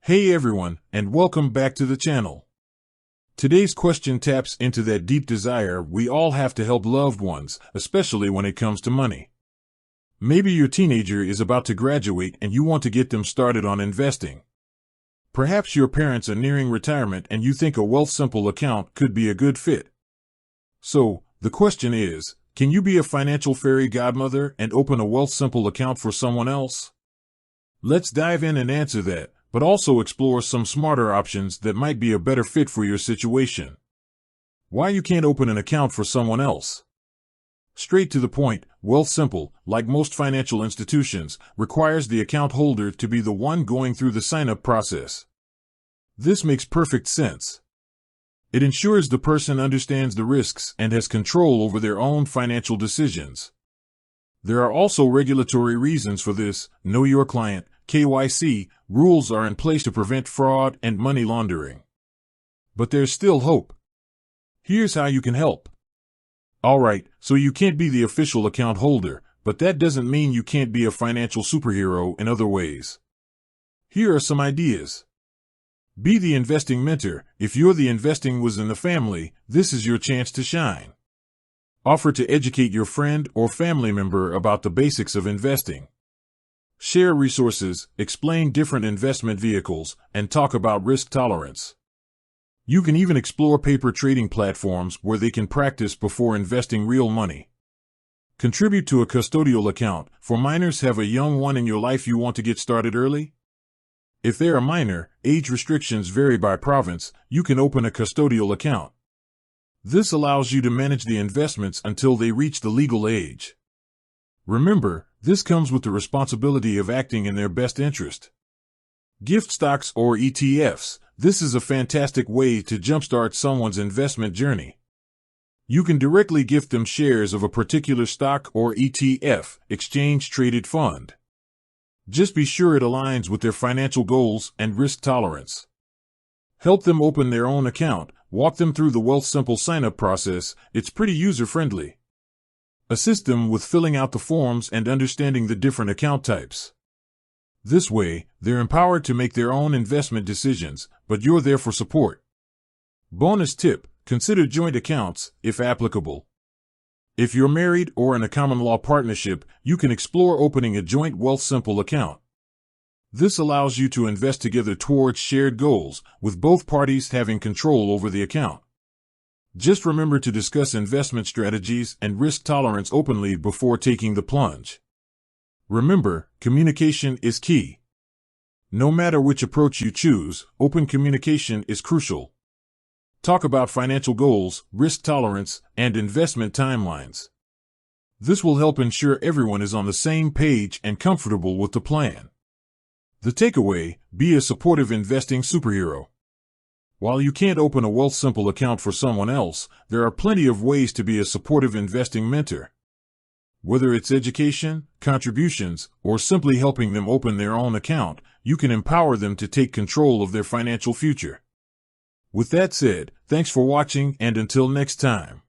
Hey everyone, and welcome back to the channel. Today's question taps into that deep desire we all have to help loved ones, especially when it comes to money. Maybe your teenager is about to graduate and you want to get them started on investing. Perhaps your parents are nearing retirement and you think a Wealthsimple account could be a good fit. So, the question is, can you be a financial fairy godmother and open a Wealthsimple account for someone else? Let's dive in and answer that, but also explore some smarter options that might be a better fit for your situation. Why you can't open an account for someone else? Straight to the point, Wealthsimple, like most financial institutions, requires the account holder to be the one going through the sign-up process. This makes perfect sense. It ensures the person understands the risks and has control over their own financial decisions. There are also regulatory reasons for this. Know your client, KYC, rules are in place to prevent fraud and money laundering. But there's still hope. Here's how you can help. Alright, so you can't be the official account holder, but that doesn't mean you can't be a financial superhero in other ways. Here are some ideas. Be the investing mentor. If you're the investing whiz in the family, this is your chance to shine. Offer to educate your friend or family member about the basics of investing. Share resources, explain different investment vehicles, and talk about risk tolerance. You can even explore paper trading platforms where they can practice before investing real money. Contribute to a custodial account. For minors, have a young one in your life you want to get started early? If they're a minor, age restrictions vary by province, you can open a custodial account. This allows you to manage the investments until they reach the legal age. Remember, this comes with the responsibility of acting in their best interest. Gift stocks or ETFs. This is a fantastic way to jumpstart someone's investment journey. You can directly gift them shares of a particular stock or ETF, exchange-traded fund. Just be sure it aligns with their financial goals and risk tolerance. Help them open their own account. Walk them through the Wealthsimple sign-up process. It's pretty user-friendly. Assist them with filling out the forms and understanding the different account types. This way, they're empowered to make their own investment decisions, but you're there for support. Bonus tip: consider joint accounts, if applicable. If you're married or in a common law partnership, you can explore opening a joint Wealthsimple account. This allows you to invest together towards shared goals, with both parties having control over the account. Just remember to discuss investment strategies and risk tolerance openly before taking the plunge. Remember, communication is key. No matter which approach you choose, open communication is crucial. Talk about financial goals, risk tolerance, and investment timelines. This will help ensure everyone is on the same page and comfortable with the plan. The takeaway: be a supportive investing superhero. While you can't open a Wealthsimple account for someone else, there are plenty of ways to be a supportive investing mentor. Whether it's education, contributions, or simply helping them open their own account, you can empower them to take control of their financial future. With that said, thanks for watching, and until next time.